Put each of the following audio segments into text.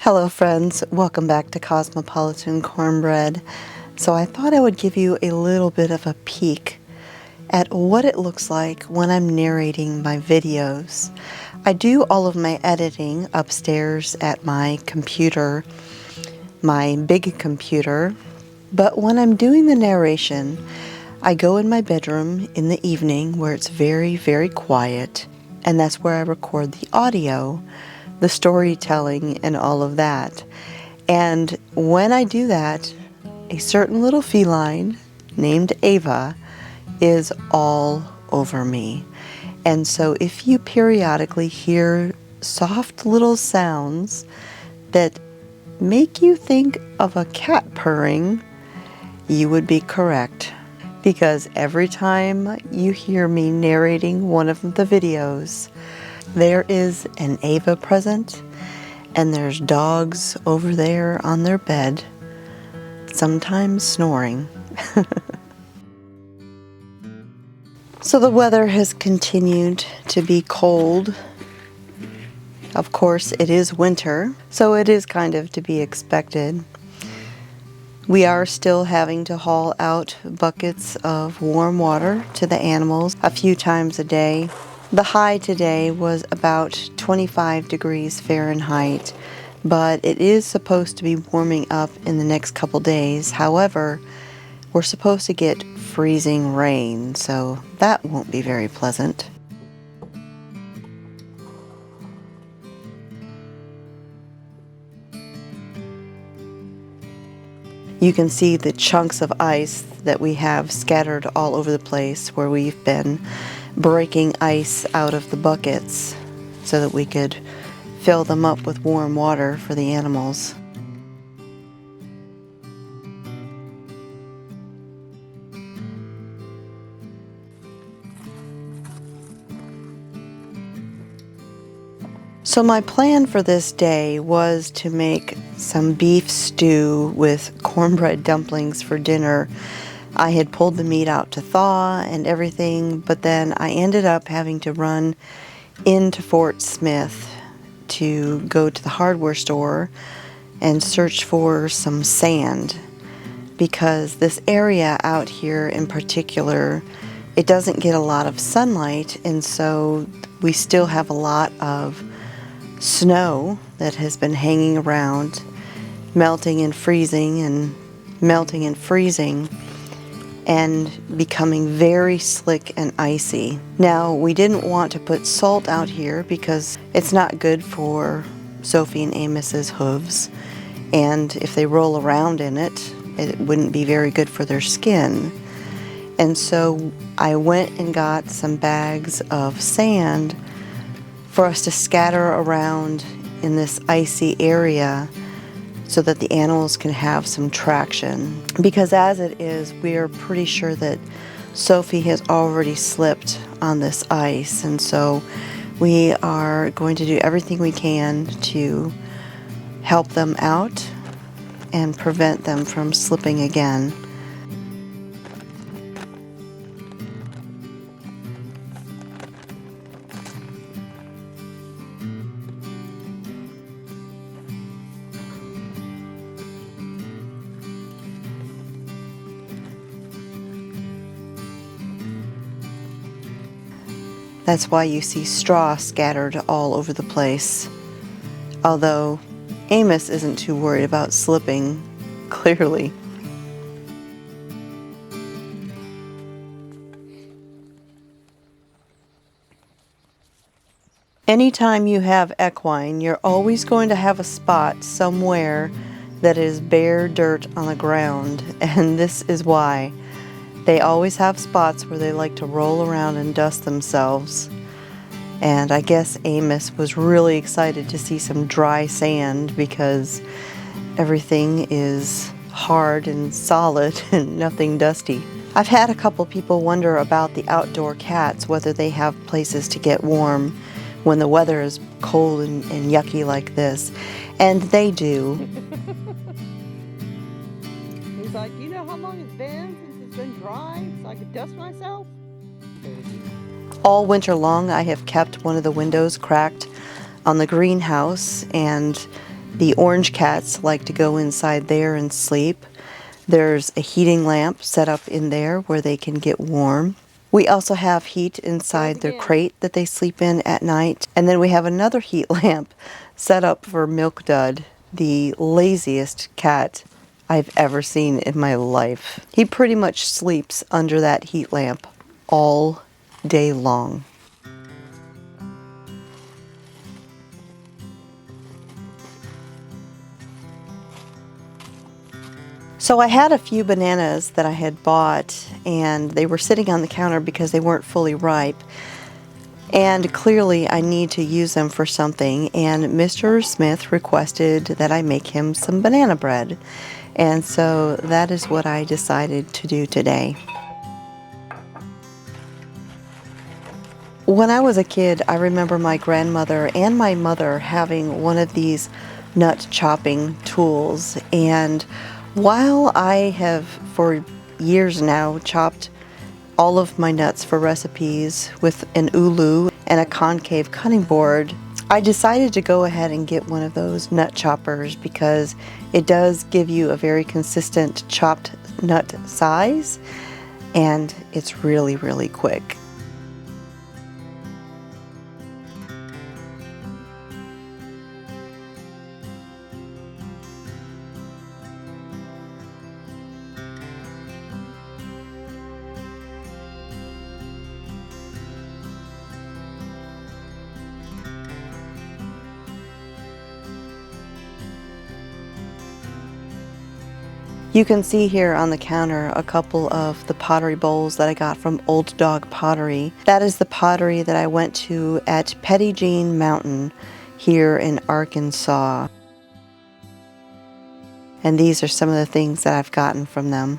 Hello friends, welcome back to Cosmopolitan Cornbread. So I thought I would give you a little bit of a peek at what it looks like when I'm narrating my videos. I do all of my editing upstairs at my computer, my big computer, but when I'm doing the narration, I go in my bedroom in the evening where it's very, very quiet, and that's where I record the audio, the storytelling, and all of that. And when I do that, a certain little feline named Ava is all over me. And so if you periodically hear soft little sounds that make you think of a cat purring, you would be correct. Because every time you hear me narrating one of the videos, there is an Ava present, and there's dogs over there on their bed, sometimes snoring. So the weather has continued to be cold. Of course, it is winter, so it is kind of to be expected. We are still having to haul out buckets of warm water to the animals a few times a day. The high today was about 25 degrees Fahrenheit, but it is supposed to be warming up in the next couple days. However, we're supposed to get freezing rain, so that won't be very pleasant. You can see the chunks of ice that we have scattered all over the place where we've been breaking ice out of the buckets so that we could fill them up with warm water for the animals. So my plan for this day was to make some beef stew with cornbread dumplings for dinner. I had pulled the meat out to thaw and everything, but then I ended up having to run into Fort Smith to go to the hardware store and search for some sand, because this area out here in particular, it doesn't get a lot of sunlight, and so we still have a lot of snow that has been hanging around, melting and freezing and melting and freezing, and becoming very slick and icy. Now, we didn't want to put salt out here because it's not good for Sophie and Amos's hooves, and if they roll around in it, it wouldn't be very good for their skin. And so I went and got some bags of sand for us to scatter around in this icy area so that the animals can have some traction. Because as it is, we are pretty sure that Sophie has already slipped on this ice, and so we are going to do everything we can to help them out and prevent them from slipping again. That's why you see straw scattered all over the place. Although Amos isn't too worried about slipping, clearly. Anytime you have equine, you're always going to have a spot somewhere that is bare dirt on the ground, and this is why. They always have spots where they like to roll around and dust themselves. And I guess Amos was really excited to see some dry sand because everything is hard and solid and nothing dusty. I've had a couple people wonder about the outdoor cats, whether they have places to get warm when the weather is cold and yucky like this. And they do. He's like, you know how long it's been since it's been dry so I could dust myself? All winter long I have kept one of the windows cracked on the greenhouse, and The orange cats like to go inside there and sleep. There's a heating lamp set up in there where they can get warm. We also have heat inside their crate that they sleep in at night. And then we have another heat lamp set up for Milk Dud, the laziest cat I've ever seen in my life. He pretty much sleeps under that heat lamp all day long. So I had a few bananas that I had bought, and they were sitting on the counter because they weren't fully ripe. And clearly I need to use them for something, and Mr. Smith requested that I make him some banana bread. And so that is what I decided to do today. When I was a kid, I remember my grandmother and my mother having one of these nut chopping tools, and while I have for years now chopped all of my nuts for recipes with an ulu and a concave cutting board, I decided to go ahead and get one of those nut choppers because it does give you a very consistent chopped nut size, and it's really, really quick. You can see here on the counter a couple of the pottery bowls that I got from Old Dog Pottery. That is the pottery that I went to at Petit Jean Mountain here in Arkansas. And these are some of the things that I've gotten from them.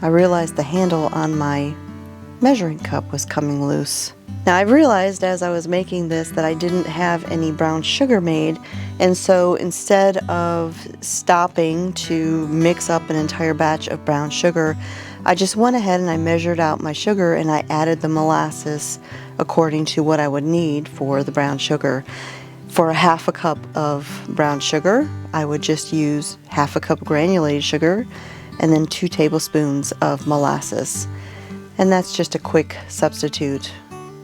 I realized the handle on my measuring cup was coming loose. Now I realized as I was making this that I didn't have any brown sugar made, and so instead of stopping to mix up an entire batch of brown sugar, I just went ahead and I measured out my sugar and I added the molasses according to what I would need for the brown sugar. For a half a cup of brown sugar, I would just use half a cup of granulated sugar and then 2 tablespoons of molasses. And that's just a quick substitute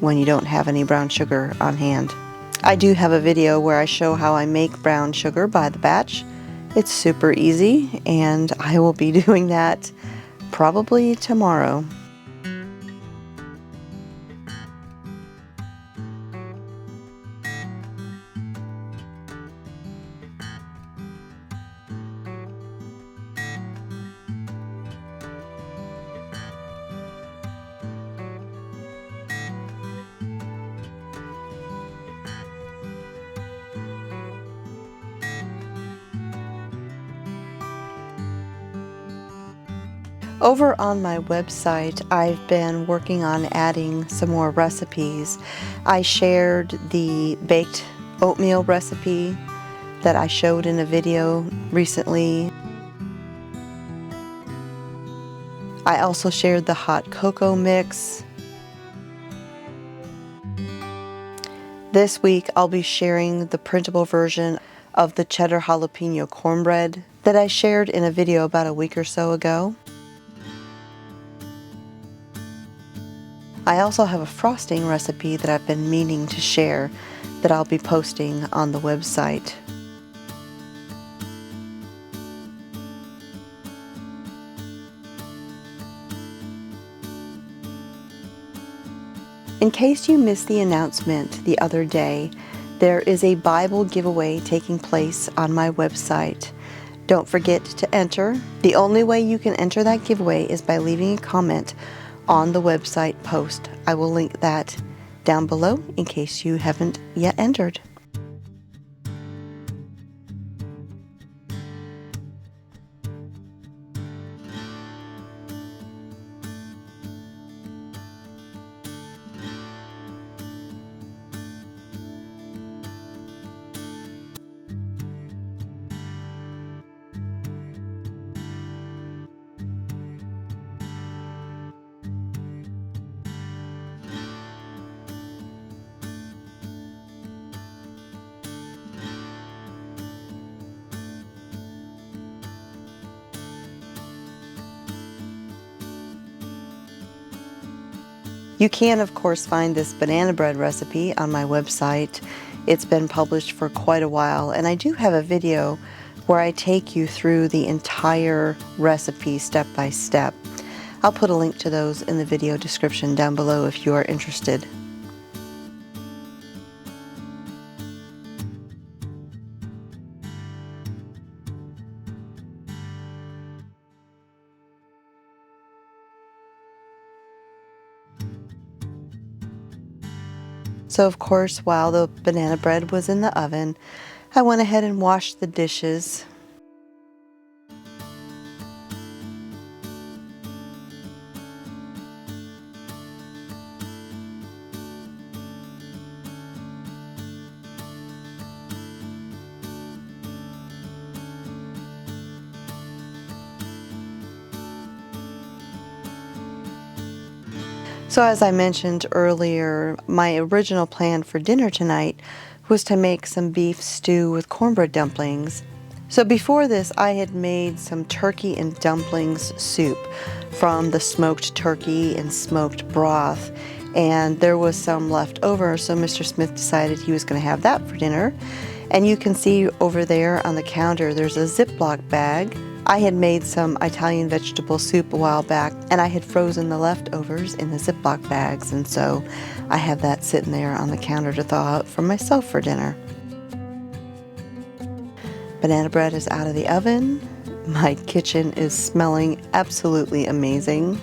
when you don't have any brown sugar on hand. I do have a video where I show how I make brown sugar by the batch. It's super easy, and I will be doing that probably tomorrow. Over on my website, I've been working on adding some more recipes. I shared the baked oatmeal recipe that I showed in a video recently. I also shared the hot cocoa mix. This week I'll be sharing the printable version of the cheddar jalapeno cornbread that I shared in a video about a week or so ago. I also have a frosting recipe that I've been meaning to share that I'll be posting on the website. In case you missed the announcement the other day, there is a Bible giveaway taking place on my website. Don't forget to enter. The only way you can enter that giveaway is by leaving a comment on the website post. I will link that down below in case you haven't yet entered. You can, of course, find this banana bread recipe on my website. It's been published for quite a while, and I do have a video where I take you through the entire recipe step by step. I'll put a link to those in the video description down below if you are interested. So of course, while the banana bread was in the oven, I went ahead and washed the dishes. So as I mentioned earlier, my original plan for dinner tonight was to make some beef stew with cornbread dumplings. So before this, I had made some turkey and dumplings soup from the smoked turkey and smoked broth, and there was some left over, so Mr. Smith decided he was going to have that for dinner. And you can see over there on the counter, there's a Ziploc bag. I had made some Italian vegetable soup a while back, and I had frozen the leftovers in the Ziploc bags, and so I have that sitting there on the counter to thaw out for myself for dinner. Banana bread is out of the oven. My kitchen is smelling absolutely amazing.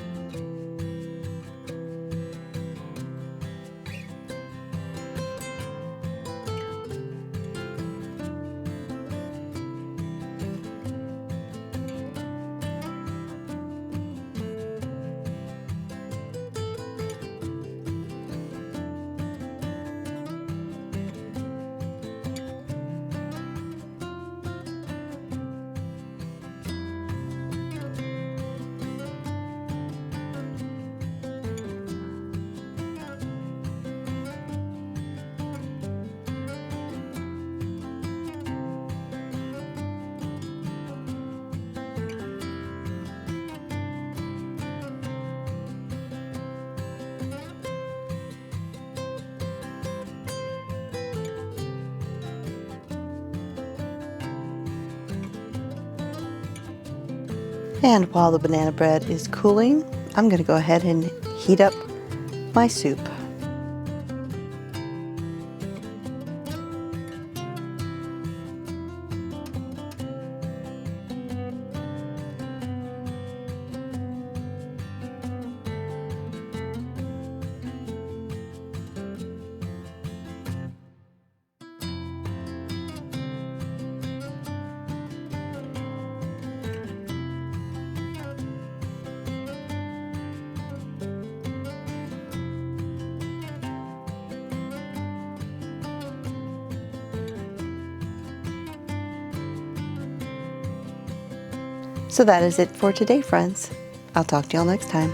And while the banana bread is cooling, I'm going to go ahead and heat up my soup. So that is it for today, friends. I'll talk to y'all next time.